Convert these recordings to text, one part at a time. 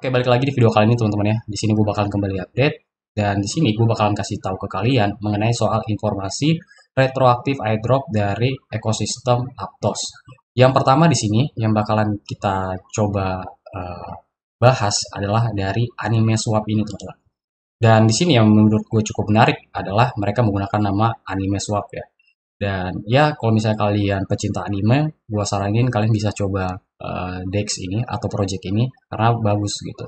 Oke, balik lagi di video kali ini teman-teman ya. Di sini gue bakalan kembali update dan di sini gue bakalan kasih tahu ke kalian mengenai soal informasi retroaktif airdrop dari ekosistem Aptos. Yang pertama di sini yang bakalan kita coba bahas adalah dari anime swap ini teman-teman. Dan di sini yang menurut gue cukup menarik adalah mereka menggunakan nama anime swap ya. Dan ya kalau misalnya kalian pecinta anime, gue saranin kalian bisa coba Dex ini atau project ini karena bagus gitu.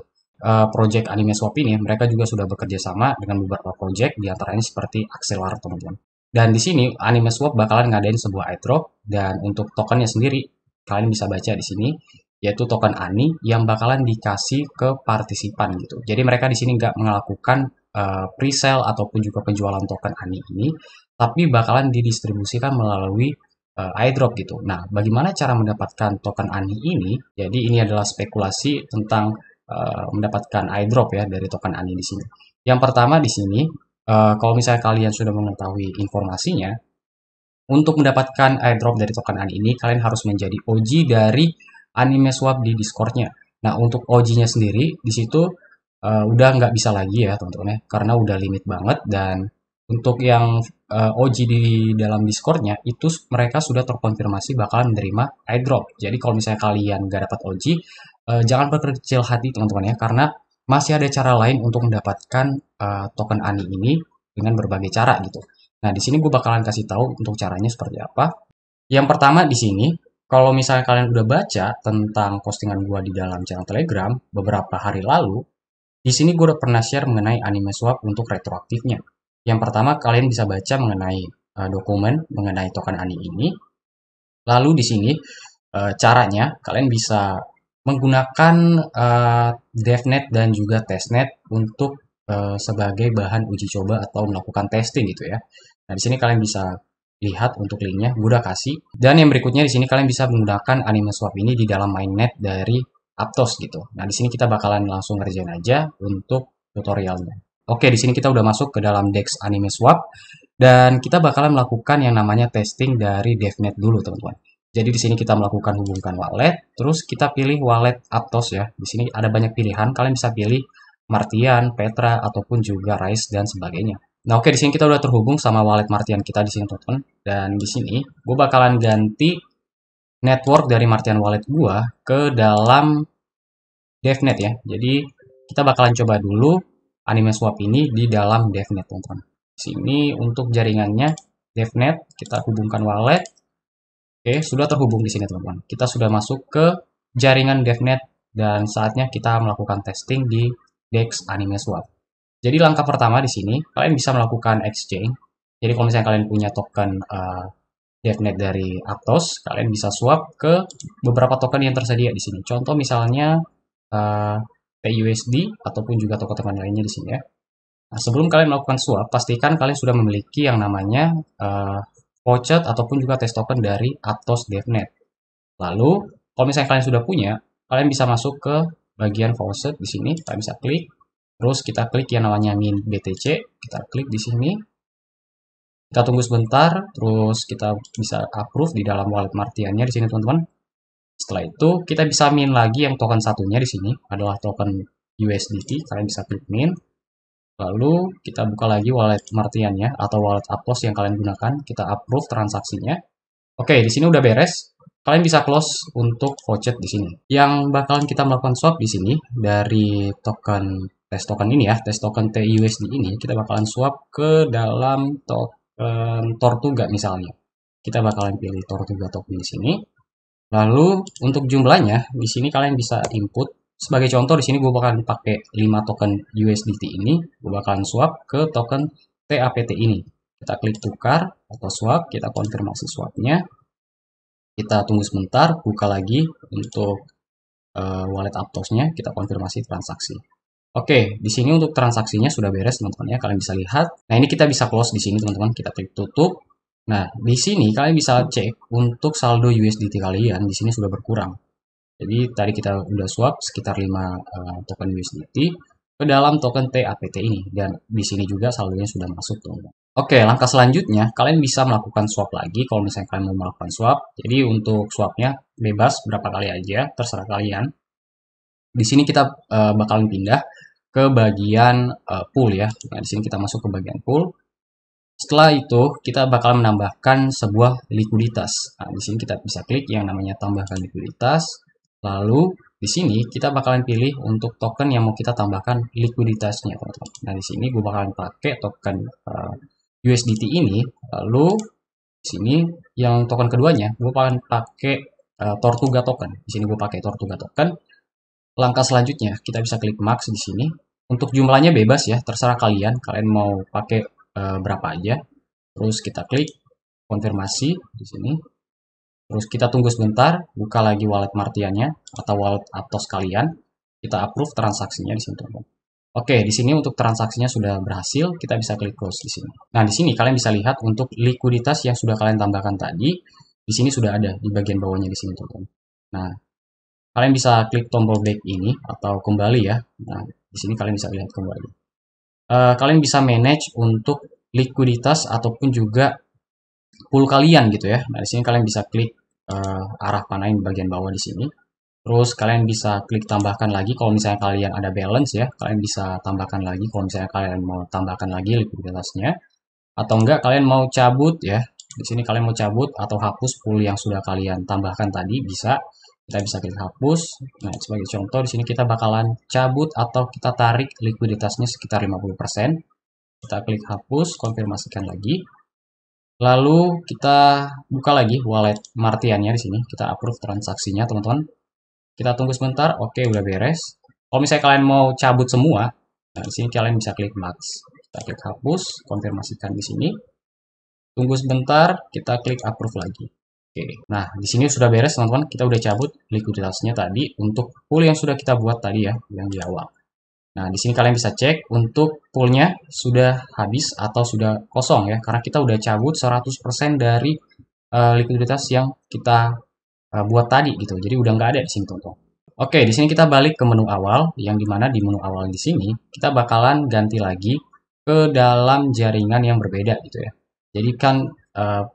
Project anime swap ini mereka juga sudah bekerja sama dengan beberapa project diantaranya seperti Axelar teman-teman. Dan di sini anime swap bakalan ngadain sebuah airdrop dan untuk tokennya sendiri kalian bisa baca di sini yaitu token ANI yang bakalan dikasih ke partisipan gitu. Jadi mereka di sini nggak melakukan pre-sale ataupun juga penjualan token ANI ini, tapi bakalan didistribusikan melalui airdrop gitu. Nah, bagaimana cara mendapatkan token ANI ini? Jadi ini adalah spekulasi tentang mendapatkan airdrop ya dari token ANI di sini. Yang pertama di sini, kalau misalnya kalian sudah mengetahui informasinya, untuk mendapatkan airdrop dari token ANI ini, kalian harus menjadi OG dari anime swap di Discord-nya. Nah, untuk OG-nya sendiri, di situ udah nggak bisa lagi ya teman-teman ya, karena udah limit banget dan untuk yang OG di dalam Discord-nya itu mereka sudah terkonfirmasi bakalan menerima airdrop. Jadi kalau misalnya kalian nggak dapat OG, jangan berkecil hati teman-teman ya, karena masih ada cara lain untuk mendapatkan token ANI ini dengan berbagai cara gitu. Nah, di sini gue bakalan kasih tahu untuk caranya seperti apa. Yang pertama di sini, kalau misalnya kalian udah baca tentang postingan gue di dalam channel Telegram beberapa hari lalu, di sini gue udah pernah share mengenai anime swap untuk retroaktifnya. Yang pertama, kalian bisa baca mengenai dokumen mengenai token ANI ini. Lalu di sini caranya kalian bisa menggunakan devnet dan juga testnet untuk sebagai bahan uji coba atau melakukan testing gitu ya. Nah, di sini kalian bisa lihat untuk linknya, gue udah kasih. Dan yang berikutnya di sini kalian bisa menggunakan anime swap ini di dalam mainnet dari Aptos gitu. Nah, di sini kita bakalan langsung ngerjain aja untuk tutorialnya. Oke, di sini kita udah masuk ke dalam Dex Anime Swap dan kita bakalan melakukan yang namanya testing dari DevNet dulu, teman-teman. Jadi di sini kita melakukan hubungkan wallet, terus kita pilih wallet Aptos ya. Di sini ada banyak pilihan, kalian bisa pilih Martian, Petra ataupun juga Rise dan sebagainya. Nah, oke, di sini kita udah terhubung sama wallet Martian kita di sini, teman-teman. Dan di sini gue bakalan ganti network dari Martian Wallet gua ke dalam DevNet ya. Jadi kita bakalan coba dulu anime swap ini di dalam DevNet teman-teman. Sini untuk jaringannya DevNet kita hubungkan wallet. Oke, sudah terhubung di sini teman-teman. Kita sudah masuk ke jaringan DevNet dan saatnya kita melakukan testing di Dex Anime Swap. Jadi langkah pertama di sini kalian bisa melakukan exchange. Jadi kalau misalnya kalian punya token DevNet dari Aptos, kalian bisa swap ke beberapa token yang tersedia di sini. Contoh misalnya TUSD ataupun juga token-token lainnya di sini ya. Nah, sebelum kalian melakukan swap, pastikan kalian sudah memiliki yang namanya voucher ataupun juga test token dari Aptos DevNet. Lalu, kalau misalnya kalian sudah punya, kalian bisa masuk ke bagian voucher di sini. Kalian bisa klik, terus kita klik yang namanya min BTC, kita klik di sini. Kita tunggu sebentar, terus kita bisa approve di dalam wallet Martiannya di sini teman-teman. Setelah itu kita bisa min lagi yang token satunya di sini adalah token USDT. Kalian bisa klik min. Lalu kita buka lagi wallet Martiannya atau wallet Aptos yang kalian gunakan. Kita approve transaksinya. Oke, di sini udah beres. Kalian bisa close untuk voucher di sini. Yang bakalan kita melakukan swap di sini dari token test token ini ya, test token TUSD ini kita bakalan swap ke dalam token Tortuga misalnya. Kita bakalan pilih Tortuga token di sini. Lalu untuk jumlahnya di sini kalian bisa input. Sebagai contoh di sini gue bakalan pakai 5 token USDT ini, gue bakalan swap ke token TAPT ini. Kita klik tukar atau swap, kita konfirmasi swapnya. Kita tunggu sebentar, buka lagi untuk wallet Aptosnya, kita konfirmasi transaksi. Oke, di sini untuk transaksinya sudah beres teman-teman ya, kalian bisa lihat. Nah, ini kita bisa close di sini teman-teman, kita klik tutup. Nah, di sini kalian bisa cek untuk saldo USDT kalian di sini sudah berkurang. Jadi tadi kita udah swap sekitar 5 token USDT ke dalam token TAPT ini dan di sini juga saldonya sudah masuk teman-teman. Oke, langkah selanjutnya kalian bisa melakukan swap lagi kalau misalnya kalian mau melakukan swap. Jadi untuk swapnya bebas berapa kali aja, terserah kalian. Di sini kita bakalan pindah ke bagian pool ya. Nah, di sini kita masuk ke bagian pool. Setelah itu kita bakal menambahkan sebuah likuiditas. Nah, di sini kita bisa klik yang namanya tambahkan likuiditas. Lalu di sini kita bakalan pilih untuk token yang mau kita tambahkan likuiditasnya, teman-teman. Nah, di sini gue bakalan pakai token USDT ini. Lalu di sini yang token keduanya gue bakalan pakai Tortuga token. Di sini gue pakai Tortuga token. Langkah selanjutnya kita bisa klik max di sini. Untuk jumlahnya bebas ya, terserah kalian. Kalian mau pakai berapa aja. Terus kita klik konfirmasi di sini. Terus kita tunggu sebentar, buka lagi wallet Martiannya atau wallet Aptos kalian. Kita approve transaksinya di sini, teman-teman. Oke, di sini untuk transaksinya sudah berhasil, kita bisa klik close di sini. Nah, di sini kalian bisa lihat untuk likuiditas yang sudah kalian tambahkan tadi, di sini sudah ada di bagian bawahnya di sini, teman-teman. Nah, kalian bisa klik tombol back ini atau kembali ya. Nah, di sini kalian bisa lihat kembali. Kalian bisa manage untuk likuiditas ataupun juga pool kalian gitu ya. Nah, di sini kalian bisa klik arah panain di bagian bawah di sini. Terus kalian bisa klik tambahkan lagi kalau misalnya kalian ada balance ya. Kalian bisa tambahkan lagi kalau misalnya kalian mau tambahkan lagi likuiditasnya. Atau enggak kalian mau cabut ya. Di sini kalian mau cabut atau hapus pool yang sudah kalian tambahkan tadi bisa. Kita bisa klik hapus. Nah, sebagai contoh di sini kita bakalan cabut atau kita tarik likuiditasnya sekitar 50%. Kita klik hapus, konfirmasikan lagi. Lalu kita buka lagi wallet Martiannya di sini. Kita approve transaksinya, teman-teman. Kita tunggu sebentar. Oke, udah beres. Kalau misalnya kalian mau cabut semua, nah di sini kalian bisa klik max. Kita klik hapus, konfirmasikan di sini. Tunggu sebentar, kita klik approve lagi. Oke, nah di sini sudah beres teman-teman. Kita udah cabut likuiditasnya tadi untuk pool yang sudah kita buat tadi ya, yang di awal. Nah di sini kalian bisa cek untuk poolnya sudah habis atau sudah kosong ya, karena kita udah cabut 100% dari likuiditas yang kita buat tadi gitu. Jadi udah nggak ada di sini teman-teman. Oke, di sini kita balik ke menu awal, yang dimana di menu awal di sini kita bakalan ganti lagi ke dalam jaringan yang berbeda gitu ya. Jadi kan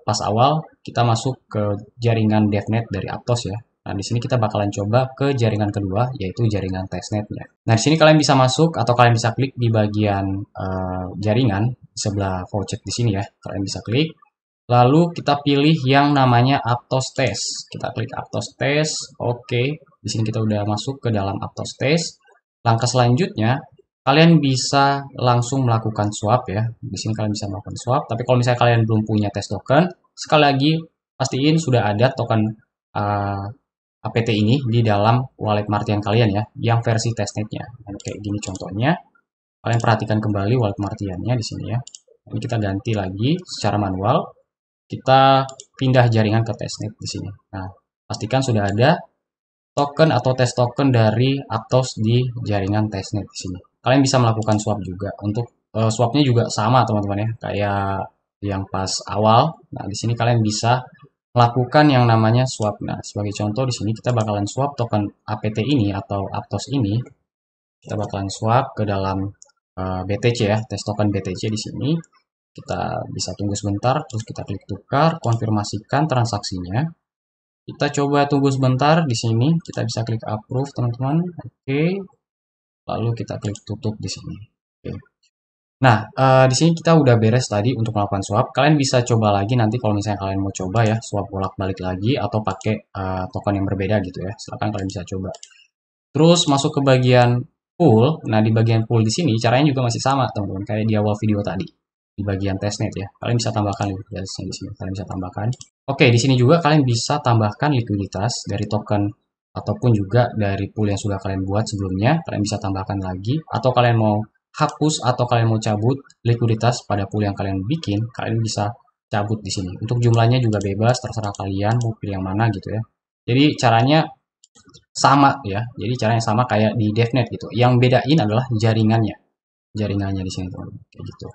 pas awal kita masuk ke jaringan DevNet dari Aptos ya. Nah, di sini kita bakalan coba ke jaringan kedua, yaitu jaringan testnetnya. Nah, di sini kalian bisa masuk atau kalian bisa klik di bagian jaringan sebelah voucher di sini ya. Kalian bisa klik. Lalu kita pilih yang namanya Aptos Test. Kita klik Aptos Test. Oke. Di sini kita udah masuk ke dalam Aptos Test. Langkah selanjutnya kalian bisa langsung melakukan swap ya. Di sini kalian bisa melakukan swap. Tapi kalau misalnya kalian belum punya test token, sekali lagi pastiin sudah ada token APT ini di dalam wallet Martian kalian ya, yang versi testnetnya. Nah, kayak gini contohnya. Kalian perhatikan kembali wallet Martiannya di sini ya. Ini kita ganti lagi secara manual. Kita pindah jaringan ke testnet di sini. Nah, pastikan sudah ada token atau test token dari Aptos di jaringan testnet di sini. Kalian bisa melakukan swap juga. Untuk swapnya juga sama teman-teman ya, kayak yang pas awal. Nah, di sini kalian bisa melakukan yang namanya swap. Nah, sebagai contoh di sini kita bakalan swap token APT ini atau Aptos ini. Kita bakalan swap ke dalam BTC ya, test token BTC di sini. Kita bisa tunggu sebentar, terus kita klik tukar, konfirmasikan transaksinya. Kita coba tunggu sebentar di sini. Kita bisa klik approve, teman-teman. Oke. Lalu kita klik tutup di sini. Oke. Nah, di sini kita udah beres tadi untuk melakukan swap. Kalian bisa coba lagi nanti kalau misalnya kalian mau coba ya, swap bolak-balik lagi atau pakai token yang berbeda gitu ya. Silahkan kalian bisa coba. Terus masuk ke bagian pool. Nah, di bagian pool di sini caranya juga masih sama, teman-teman, kayak di awal video tadi. Di bagian testnet ya. Kalian bisa tambahkan likuiditasnya di sini. Kalian bisa tambahkan. Oke, di sini juga kalian bisa tambahkan likuiditas dari token ataupun juga dari pool yang sudah kalian buat sebelumnya. Kalian bisa tambahkan lagi atau kalian mau hapus atau kalian mau cabut likuiditas pada pool yang kalian bikin, kalian bisa cabut di sini. Untuk jumlahnya juga bebas, terserah kalian mau pilih yang mana gitu ya. Jadi caranya sama ya. Jadi caranya sama kayak di DevNet gitu. Yang bedain adalah jaringannya. Jaringannya di sini teman-teman. Kayak gitu.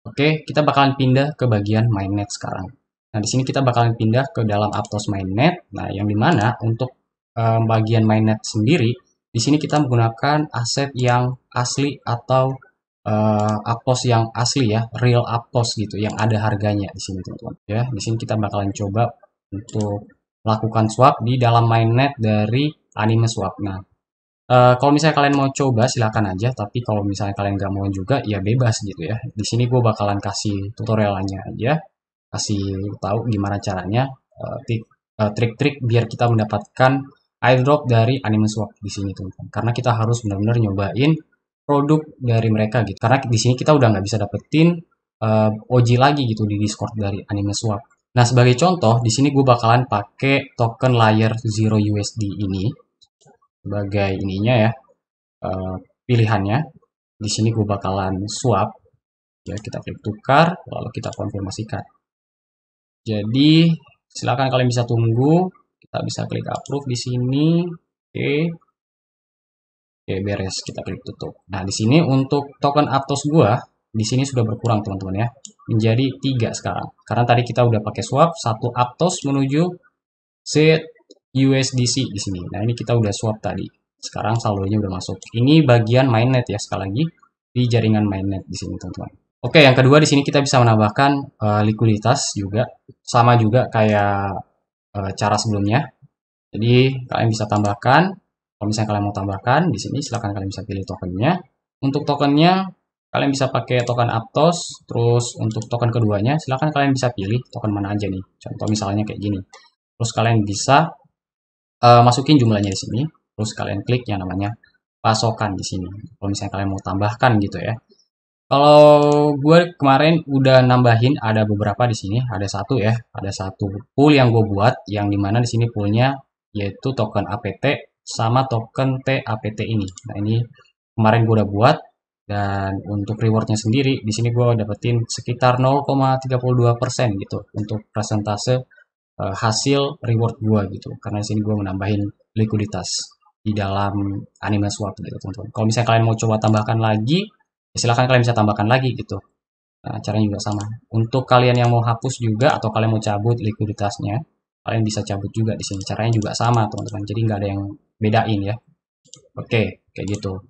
Oke, kita bakalan pindah ke bagian mainnet sekarang. Nah, di sini kita bakalan pindah ke dalam Aptos mainnet. Nah, yang dimana untuk bagian mainnet sendiri, di sini kita menggunakan aset yang asli atau Aptos yang asli ya, real Aptos gitu, yang ada harganya di sini teman-teman. Ya, di sini kita bakalan coba untuk melakukan swap di dalam mainnet dari Anime Swap. Nah, Kalau misalnya kalian mau coba silakan aja, tapi kalau misalnya kalian nggak mau juga ya bebas gitu ya. Di sini gue bakalan kasih tutorialnya aja, kasih tahu gimana caranya, trik-trik biar kita mendapatkan airdrop dari Anime Swap di sini teman-teman. Karena kita harus benar-benar nyobain produk dari mereka gitu. Karena di sini kita udah nggak bisa dapetin OG lagi gitu di Discord dari Anime Swap. Nah, sebagai contoh, di sini gue bakalan pakai token Layer Zero USD ini sebagai ininya ya, pilihannya. Di sini gue bakalan swap, ya kita klik tukar, lalu kita konfirmasikan. Jadi silakan kalian bisa tunggu, kita bisa klik approve di sini, oke, oke beres, kita klik tutup. Nah di sini untuk token Aptos gue, di sini sudah berkurang teman-teman ya, menjadi 3 sekarang. Karena tadi kita udah pakai swap, 1 Aptos menuju set USDC di sini. Nah ini kita udah swap tadi. Sekarang saldonya udah masuk. Ini bagian mainnet ya, sekali lagi di jaringan mainnet di sini teman-teman. Oke, yang kedua di sini kita bisa menambahkan likuiditas juga, sama juga kayak cara sebelumnya. Jadi kalian bisa tambahkan, kalau misalnya kalian mau tambahkan di sini silahkan kalian bisa pilih tokennya. Untuk tokennya kalian bisa pakai token Aptos, terus untuk token keduanya silahkan kalian bisa pilih token mana aja nih. Contoh misalnya kayak gini. Terus kalian bisa masukin jumlahnya di sini, terus kalian klik yang namanya pasokan di sini. Kalau misalnya kalian mau tambahkan gitu ya. Kalau gue kemarin udah nambahin ada beberapa di sini, ada satu ya, ada satu pool yang gue buat, yang dimana di sini poolnya yaitu token APT sama token TAPT ini. Nah ini kemarin gue udah buat, dan untuk rewardnya sendiri di sini gue dapetin sekitar 0,32% gitu untuk persentase hasil reward gue gitu. Karena di sini gue menambahin likuiditas di dalam Anime Swap gitu teman-teman. Kalau misalnya kalian mau coba tambahkan lagi, ya silahkan kalian bisa tambahkan lagi gitu. Nah, caranya juga sama. Untuk kalian yang mau hapus juga atau kalian mau cabut likuiditasnya, kalian bisa cabut juga di sini. Caranya juga sama teman-teman. Jadi nggak ada yang bedain ya. Oke, kayak gitu.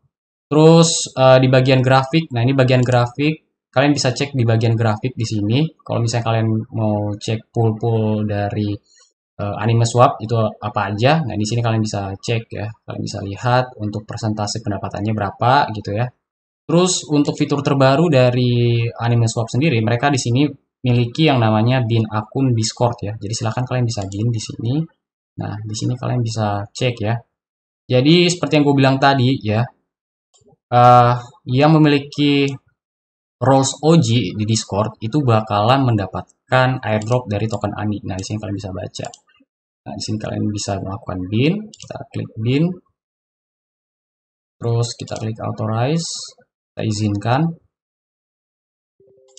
Terus di bagian grafik, nah ini bagian grafik, kalian bisa cek di bagian grafik di sini. Kalau misalnya kalian mau cek pool-pool dari Anime Swap itu apa aja, nah di sini kalian bisa cek ya, kalian bisa lihat untuk persentase pendapatannya berapa gitu ya. Terus untuk fitur terbaru dari Anime Swap sendiri, mereka di sini miliki yang namanya bin akun Discord ya. Jadi silahkan kalian bisa bin di sini. Nah di sini kalian bisa cek ya. Jadi seperti yang gue bilang tadi ya, eh, yang memiliki roles OG di Discord itu bakalan mendapatkan airdrop dari token ANI. Nah, di sini kalian bisa baca. Nah, di sini kalian bisa melakukan bin, kita klik bin, terus kita klik authorize, kita izinkan.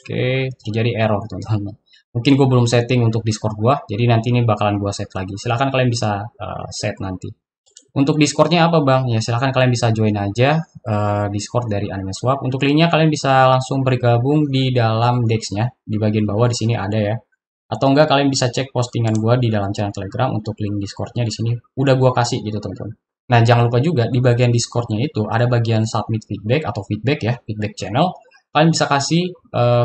Oke, terjadi error teman-teman. Mungkin gue belum setting untuk Discord gue, jadi nanti ini bakalan gue set lagi. Silahkan kalian bisa set nanti. Untuk Discordnya apa bang? Ya silahkan kalian bisa join aja Discord dari Anime Swap. Untuk linknya kalian bisa langsung bergabung di dalam Dex-nya. Di bagian bawah di sini ada ya. Atau enggak kalian bisa cek postingan gua di dalam channel Telegram untuk link Discordnya di sini. Udah gua kasih gitu teman-teman. Nah jangan lupa juga di bagian Discordnya itu ada bagian submit feedback atau feedback ya, feedback channel. Kalian bisa kasih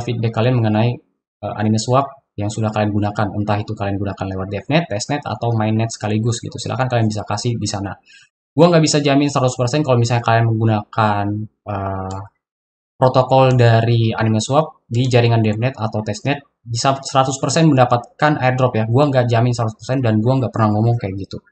feedback kalian mengenai Anime Swap yang sudah kalian gunakan, entah itu kalian gunakan lewat DevNet, Testnet, atau Mainnet sekaligus gitu. Silahkan kalian bisa kasih di sana. Gua nggak bisa jamin 100% kalau misalnya kalian menggunakan protokol dari Anime Swap di jaringan DevNet atau Testnet bisa 100% mendapatkan airdrop ya. Gua nggak jamin 100% dan gua nggak pernah ngomong kayak gitu.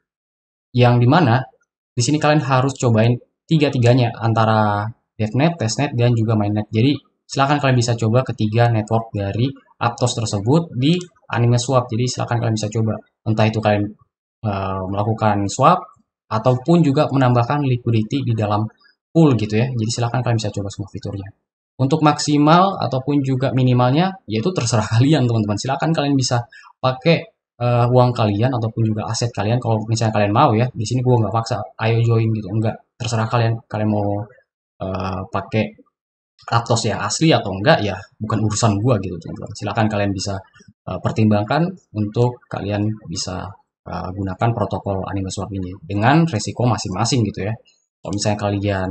Yang dimana di sini kalian harus cobain tiga-tiganya antara DevNet, Testnet, dan juga Mainnet. Jadi silahkan kalian bisa coba ketiga network dari Aptos tersebut di Anime Swap. Jadi silahkan kalian bisa coba. Entah itu kalian melakukan swap ataupun juga menambahkan liquidity di dalam pool gitu ya. Jadi silahkan kalian bisa coba semua fiturnya. Untuk maksimal ataupun juga minimalnya, yaitu terserah kalian teman-teman. Silahkan kalian bisa pakai uang kalian ataupun juga aset kalian. Kalau misalnya kalian mau ya, di sini gue nggak paksa, ayo join gitu. Enggak, terserah kalian. Kalian mau pakai Aptos yang asli atau enggak ya bukan urusan gua gitu teman-teman. Silakan kalian bisa pertimbangkan untuk kalian bisa gunakan protokol Anime Swap ini dengan resiko masing-masing gitu ya. Kalau misalnya kalian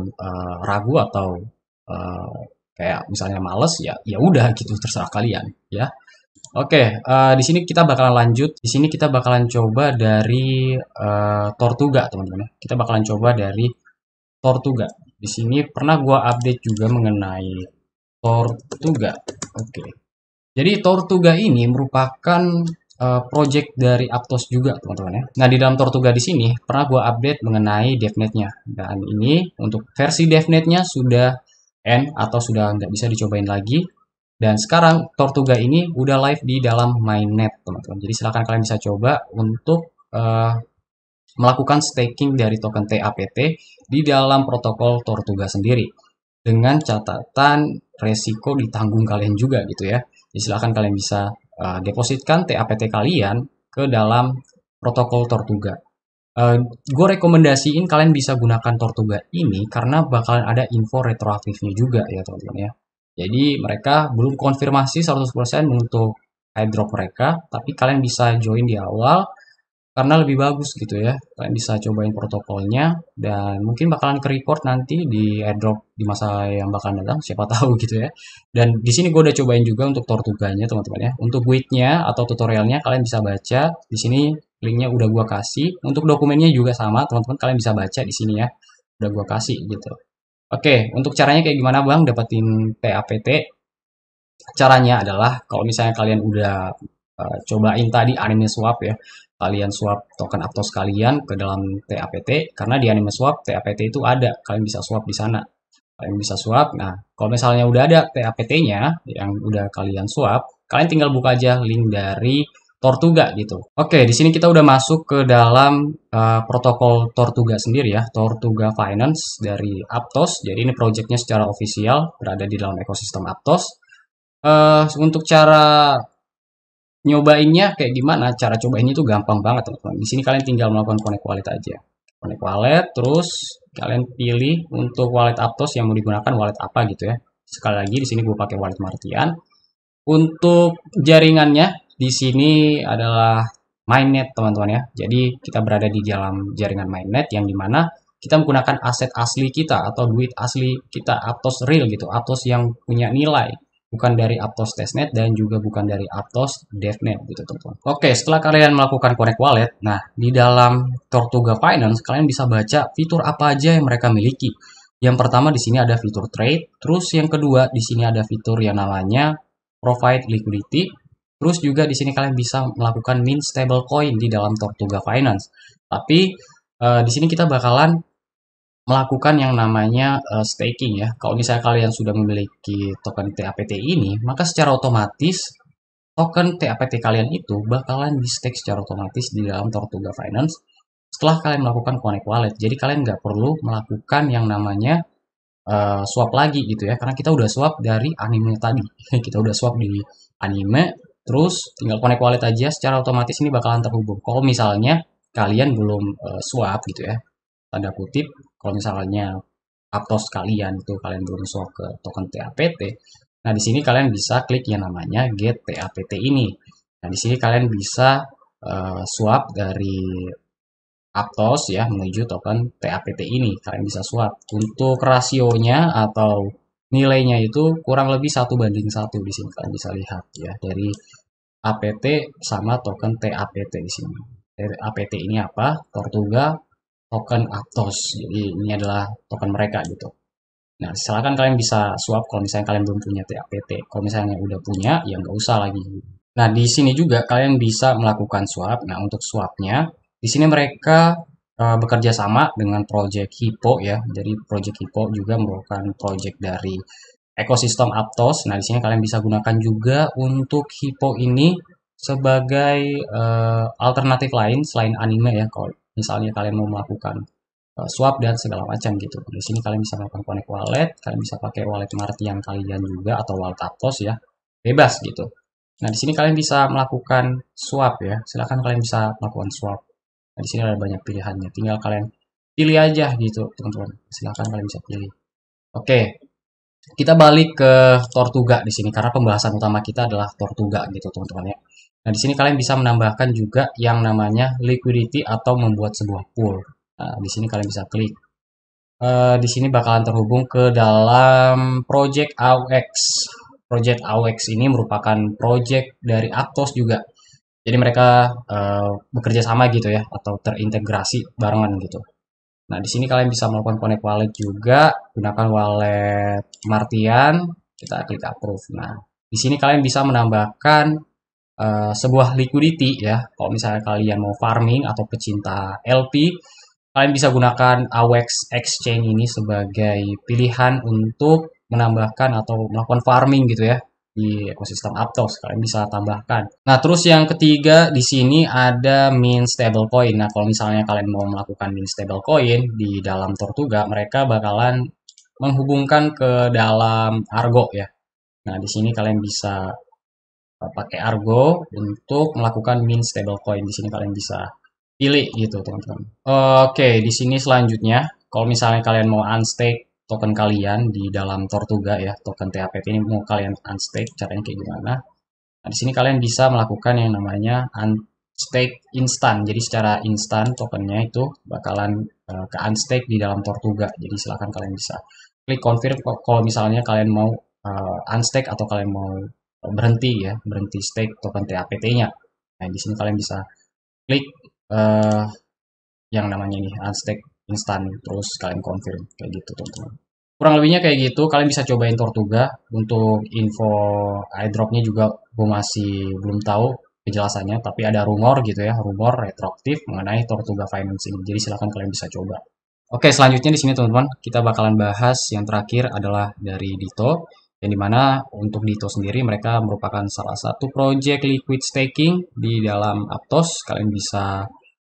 ragu atau uh, kayak misalnya males ya ya udah gitu terserah kalian ya. Oke, di sini kita bakalan lanjut. Di sini kita bakalan coba dari Tortuga teman-teman. Kita bakalan coba dari Tortuga. Di sini pernah gua update juga mengenai Tortuga. Oke. Jadi Tortuga ini merupakan project dari Aptos juga, teman-teman ya. Nah, di dalam Tortuga di sini pernah gua update mengenai devnetnya. Dan ini untuk versi devnetnya sudah end atau sudah nggak bisa dicobain lagi. Dan sekarang Tortuga ini udah live di dalam mainnet, teman-teman. Jadi silahkan kalian bisa coba untuk melakukan staking dari token TAPT di dalam protokol Tortuga sendiri. Dengan catatan resiko ditanggung kalian juga gitu ya. Jadi silahkan kalian bisa depositkan TAPT kalian ke dalam protokol Tortuga. Gue rekomendasiin kalian bisa gunakan Tortuga ini karena bakalan ada info retroaktifnya juga ya teman-teman ya. Jadi mereka belum konfirmasi 100% untuk airdrop mereka, tapi kalian bisa join di awal karena lebih bagus gitu ya. Kalian bisa cobain protokolnya dan mungkin bakalan ke record nanti di airdrop di masa yang bakalan datang, siapa tahu gitu ya. Dan di sini gue udah cobain juga untuk Tortuganya teman-teman ya. Untuk guide-nya atau tutorialnya kalian bisa baca di sini, linknya udah gue kasih. Untuk dokumennya juga sama teman-teman, kalian bisa baca di sini ya. Udah gue kasih gitu. Oke, untuk caranya kayak gimana Bang dapetin TAPT? Caranya adalah kalau misalnya kalian udah cobain tadi anime swap ya, kalian swap token Aptos kalian ke dalam TAPT karena di anime swap TAPT itu ada, kalian bisa swap di sana. Kalian bisa swap. Nah, kalau misalnya udah ada TAPT-nya yang udah kalian swap, kalian tinggal buka aja link dari Tortuga gitu. Oke, di sini kita udah masuk ke dalam protokol Tortuga sendiri ya, Tortuga Finance dari Aptos. Jadi ini projectnya secara ofisial berada di dalam ekosistem Aptos. Untuk cara nyobainnya kayak gimana? Cara cobainnya itu gampang banget teman-teman. Di sini kalian tinggal melakukan connect wallet aja. Connect wallet, terus kalian pilih untuk wallet Aptos yang mau digunakan wallet apa gitu ya. Sekali lagi di sini gue pakai wallet Martian. Untuk jaringannya di sini adalah mainnet teman-teman ya. Jadi kita berada di dalam jaringan mainnet yang dimana kita menggunakan aset asli kita atau duit asli kita Aptos real gitu, Aptos yang punya nilai, bukan dari Aptos testnet dan juga bukan dari Aptos devnet gitu teman-teman. Oke, setelah kalian melakukan connect wallet, nah di dalam Tortuga Finance kalian bisa baca fitur apa aja yang mereka miliki. Yang pertama di sini ada fitur trade, terus yang kedua di sini ada fitur yang namanya provide liquidity. Terus juga di sini kalian bisa melakukan mint stable coin di dalam Tortuga Finance. Tapi di sini kita bakalan melakukan yang namanya staking ya. Kalau misalnya kalian sudah memiliki token TAPT ini, maka secara otomatis token TAPT kalian itu bakalan di stake secara otomatis di dalam Tortuga Finance setelah kalian melakukan connect wallet. Jadi kalian nggak perlu melakukan yang namanya swap lagi gitu ya, karena kita udah swap dari anime tadi. Kita udah swap di anime, terus tinggal connect wallet aja, secara otomatis ini bakalan terhubung. Kalau misalnya kalian belum swap gitu ya, tanda kutip, kalau misalnya Aptos kalian itu kalian belum swap ke token TAPT, nah di sini kalian bisa klik yang namanya get TAPT ini. Nah di sini kalian bisa swap dari Aptos ya menuju token TAPT ini. Kalian bisa swap. Untuk rasionya atau nilainya itu kurang lebih 1:1 di sini kalian bisa lihat ya dari APT sama token TAPT di sini. Dari APT ini apa? Tortuga token Aptos. Jadi ini adalah token mereka gitu. Nah, silakan kalian bisa swap kalau misalnya kalian belum punya TAPT. Kalau misalnya udah punya, ya nggak usah lagi. Nah, di sini juga kalian bisa melakukan swap. Nah, untuk swapnya, di sini mereka bekerja sama dengan Project Hippo ya. Jadi Project Hippo juga merupakan project dari ekosistem Aptos. Nah, di sini kalian bisa gunakan juga untuk Hippo ini sebagai alternatif lain selain anime ya. Kalau misalnya kalian mau melakukan swap dan segala macam gitu. Di sini kalian bisa melakukan connect wallet, kalian bisa pakai wallet Martian kalian juga atau wallet Aptos ya. Bebas gitu. Nah, di sini kalian bisa melakukan swap ya. Silahkan kalian bisa melakukan swap. Nah, di sini ada banyak pilihannya. Tinggal kalian pilih aja gitu, teman-teman. Silahkan kalian bisa pilih. Oke, kita balik ke Tortuga di sini karena pembahasan utama kita adalah Tortuga gitu, teman-teman ya. Nah, di sini kalian bisa menambahkan juga yang namanya liquidity atau membuat sebuah pool. Nah, di sini kalian bisa klik. Di sini bakalan terhubung ke dalam Project AUX. Project AUX ini merupakan project dari Aptos juga. Jadi mereka bekerja sama gitu ya, atau terintegrasi barengan gitu. Nah, di sini kalian bisa melakukan connect wallet juga, gunakan wallet Martian, kita klik approve. Nah, di sini kalian bisa menambahkan sebuah liquidity ya. Kalau misalnya kalian mau farming atau pecinta LP, kalian bisa gunakan AWEX Exchange ini sebagai pilihan untuk menambahkan atau melakukan farming gitu ya di ekosistem Aptos. Kalian bisa tambahkan. Nah, terus yang ketiga di sini ada mint stablecoin. Nah, kalau misalnya kalian mau melakukan mint stablecoin di dalam Tortuga, mereka bakalan menghubungkan ke dalam Argo ya. Nah, di sini kalian bisa pakai Argo untuk melakukan mint stablecoin. Di sini kalian bisa pilih gitu, teman-teman. Oke, di sini selanjutnya, kalau misalnya kalian mau unstake token kalian di dalam Tortuga ya, token TAPT ini mau kalian unstake, caranya kayak gimana? Nah, di sini kalian bisa melakukan yang namanya unstake instan. Jadi secara instan tokennya itu bakalan ke unstake di dalam Tortuga. Jadi silahkan kalian bisa klik confirm kalau misalnya kalian mau unstake atau kalian mau berhenti ya, berhenti stake token TAPT-nya. Nah, di sini kalian bisa klik eh, yang namanya ini unstake instan terus kalian confirm kayak gitu, teman-teman. Kurang lebihnya kayak gitu, kalian bisa cobain Tortuga. Untuk info airdropnya juga gue masih belum tahu kejelasannya, tapi ada rumor gitu ya, rumor retroaktif mengenai Tortuga Financing. Jadi silahkan kalian bisa coba. Oke, selanjutnya di sini teman-teman, kita bakalan bahas yang terakhir adalah dari Dito, yang dimana untuk Dito sendiri mereka merupakan salah satu project liquid staking di dalam Aptos. Kalian bisa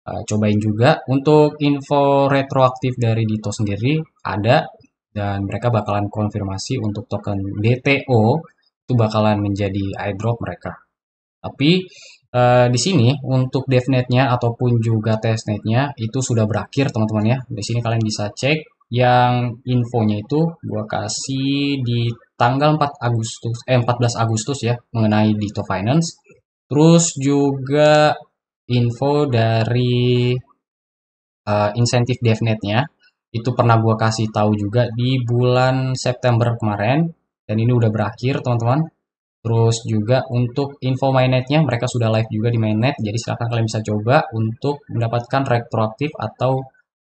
cobain juga. Untuk info retroaktif dari Dito sendiri ada, dan mereka bakalan konfirmasi untuk token DTO itu bakalan menjadi airdrop mereka. Tapi di sini untuk devnetnya ataupun juga testnetnya itu sudah berakhir, teman-teman ya. Di sini kalian bisa cek yang infonya itu gua kasih di tanggal 14 Agustus ya mengenai Dito Finance. Terus juga info dari insentif devnetnya itu pernah gua kasih tahu juga di bulan September kemarin, dan ini udah berakhir, teman-teman. Terus juga untuk info mainnetnya mereka sudah live juga di mainnet, jadi silahkan kalian bisa coba untuk mendapatkan retroaktif atau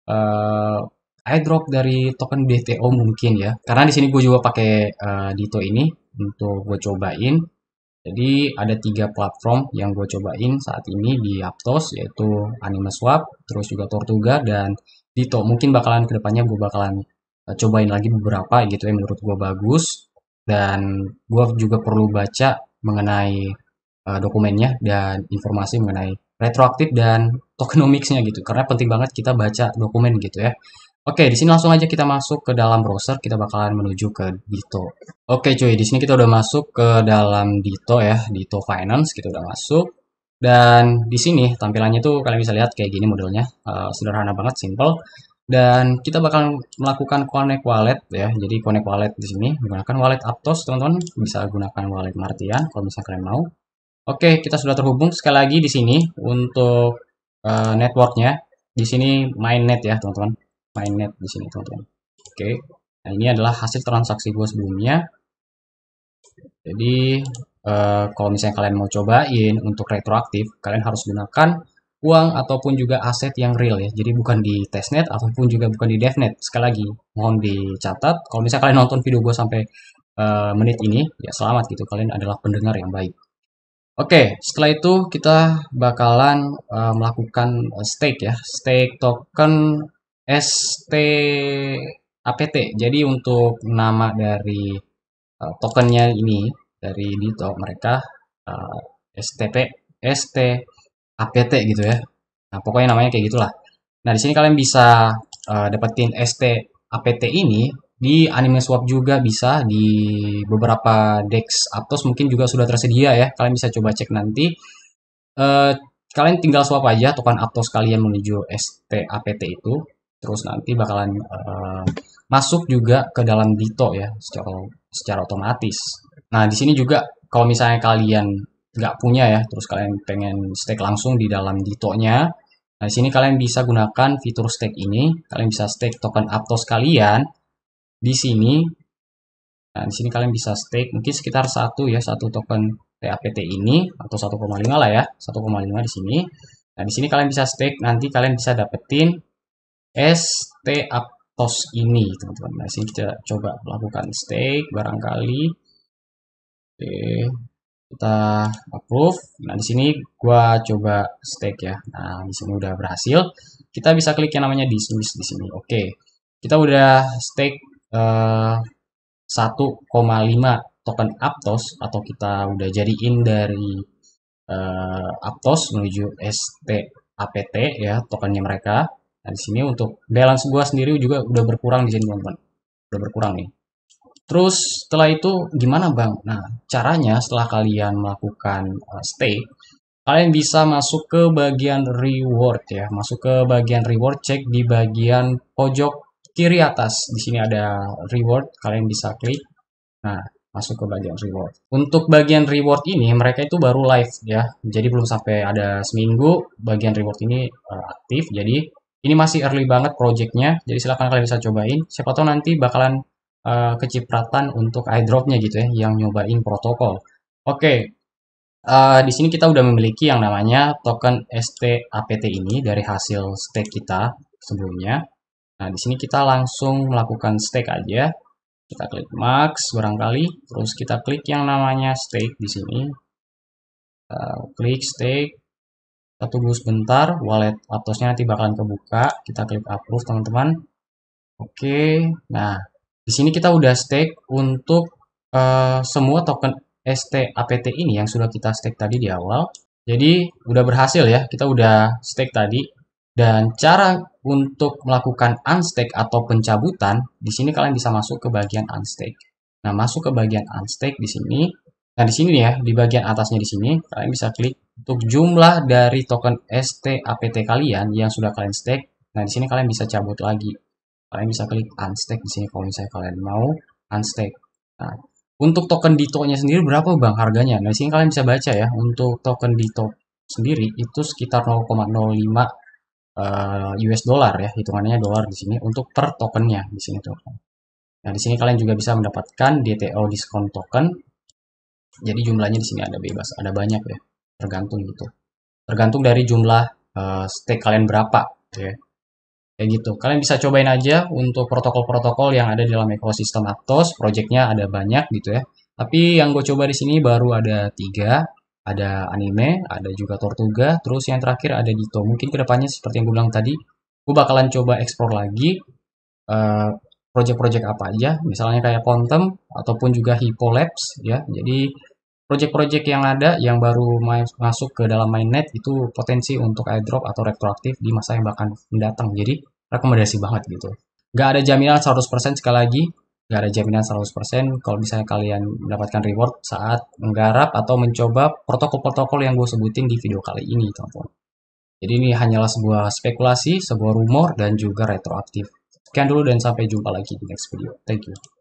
uh, airdrop dari token DTO mungkin ya. Karena di sini gue juga pakai Dito ini untuk gue cobain. Jadi ada 3 platform yang gue cobain saat ini di Aptos, yaitu AnimeSwap, terus juga Tortuga, dan Dito. Mungkin bakalan kedepannya gue bakalan cobain lagi beberapa gitu ya menurut gue bagus. Dan gue juga perlu baca mengenai dokumennya dan informasi mengenai retroaktif dan tokenomicsnya gitu. Karena penting banget kita baca dokumen gitu ya. Oke, di sini langsung aja kita masuk ke dalam browser. Kita bakalan menuju ke Dito. Oke cuy, di sini kita udah masuk ke dalam Dito ya, Dito Finance kita udah masuk. Dan di sini tampilannya tuh kalian bisa lihat kayak gini modelnya, sederhana banget, simple. Dan kita bakal melakukan connect wallet ya. Jadi connect wallet di sini menggunakan wallet Aptos, teman-teman. Bisa gunakan wallet Martian kalau misalnya kalian mau. Oke, kita sudah terhubung sekali lagi di sini untuk networknya. Di sini mainnet ya, teman-teman. Mainnet di sini, teman-teman. Oke. Nah, ini adalah hasil transaksi gue sebelumnya. Jadi kalau misalnya kalian mau cobain untuk retroaktif, kalian harus gunakan uang ataupun juga aset yang real ya. Jadi bukan di testnet ataupun juga bukan di devnet. Sekali lagi, mohon dicatat. Kalau misalnya kalian nonton video gue sampai menit ini, ya selamat gitu. Kalian adalah pendengar yang baik. Oke, setelah itu kita bakalan melakukan stake ya. Stake token STAPT. Jadi untuk nama dari tokennya ini dari Dito mereka uh, STP STAPT gitu ya. Nah, pokoknya namanya kayak gitulah. Nah, di sini kalian bisa dapetin STAPT ini di Anime Swap juga bisa, di beberapa DEX Aptos mungkin juga sudah tersedia ya. Kalian bisa coba cek nanti. Eh, Kalian tinggal swap aja token Aptos kalian menuju STAPT itu. Terus nanti bakalan masuk juga ke dalam Dito ya secara otomatis. Nah, di sini juga kalau misalnya kalian nggak punya ya, terus kalian pengen stake langsung di dalam Dito-nya, nah di sini kalian bisa gunakan fitur stake ini. Kalian bisa stake token Aptos kalian di sini. Nah, di sini kalian bisa stake mungkin sekitar satu token TAPT ini atau 1,5 lah ya, 1,5 di sini. Nah, di sini kalian bisa stake, nanti kalian bisa dapetin ST Aptos ini, teman-teman. Nah, sini kita coba lakukan stake barangkali. Oke, kita approve. Nah, di sini gua coba stake ya. Nah, di sini udah berhasil. Kita bisa klik yang namanya dismiss di sini. Oke. Kita udah stake 1,5 token Aptos, atau kita udah jadiin dari Aptos menuju ST APT ya, tokennya mereka. Nah, di sini untuk balance gua sendiri juga udah berkurang di sini, teman-teman. Udah berkurang nih. Terus setelah itu gimana Bang? Nah, caranya setelah kalian melakukan stake, kalian bisa masuk ke bagian reward ya. Masuk ke bagian reward, cek di bagian pojok kiri atas. Di sini ada reward, kalian bisa klik. Nah, masuk ke bagian reward. Untuk bagian reward ini mereka itu baru live ya. Jadi belum sampai ada seminggu bagian reward ini aktif. Jadi ini masih early banget projectnya. Jadi silahkan kalian bisa cobain. Siapa tahu nanti bakalan kecipratan untuk airdropnya gitu ya, yang nyobain protokol. Oke, di sini kita udah memiliki yang namanya token ST-APT ini dari hasil stake kita sebelumnya. Nah, di sini kita langsung melakukan stake aja. Kita klik max barangkali, terus kita klik yang namanya stake di sini. Klik stake, kita tunggu sebentar, wallet Aptosnya nanti bakalan kebuka. Kita klik approve teman-teman. Oke, nah di sini kita udah stake untuk semua token ST-APT ini yang sudah kita stake tadi di awal. Jadi udah berhasil ya, kita udah stake tadi. Dan cara untuk melakukan unstake atau pencabutan, di sini kalian bisa masuk ke bagian unstake. Nah, masuk ke bagian unstake di sini. Nah, di sini nih ya, di bagian atasnya di sini, kalian bisa klik untuk jumlah dari token ST-APT kalian yang sudah kalian stake. Nah, di sini kalian bisa cabut lagi. Kalian bisa klik unstake di sini kalau misalnya kalian mau unstake. Nah, untuk token DITO-nya sendiri berapa Bang harganya? Nah, di sini kalian bisa baca ya. Untuk token DITO sendiri itu sekitar 0,05 US dollar ya, hitungannya dolar di sini untuk per tokennya di sini tuh. Nah, di sini kalian juga bisa mendapatkan DTO diskon token. Jadi jumlahnya di sini ada bebas, ada banyak ya, tergantung gitu. Tergantung dari jumlah stake kalian berapa ya. Kayak gitu. Kalian bisa cobain aja untuk protokol-protokol yang ada di dalam ekosistem Aptos. Projectnya ada banyak gitu ya. Tapi yang gue coba di sini baru ada 3. Ada anime, ada juga Tortuga, terus yang terakhir ada Dito. Mungkin kedepannya seperti yang gue bilang tadi, gue bakalan coba explore lagi eh, project-project apa aja. Misalnya kayak Quantum ataupun juga Hippo Labs ya. Jadi project-project yang ada yang baru masuk ke dalam mainnet itu potensi untuk airdrop atau retroaktif di masa yang bahkan mendatang. Jadi rekomendasi banget gitu. Gak ada jaminan 100% sekali lagi. Gak ada jaminan 100% kalau misalnya kalian mendapatkan reward saat menggarap atau mencoba protokol-protokol yang gue sebutin di video kali ini, teman-teman. Jadi ini hanyalah sebuah spekulasi, sebuah rumor, dan juga retroaktif. Sekian dulu dan sampai jumpa lagi di next video. Thank you.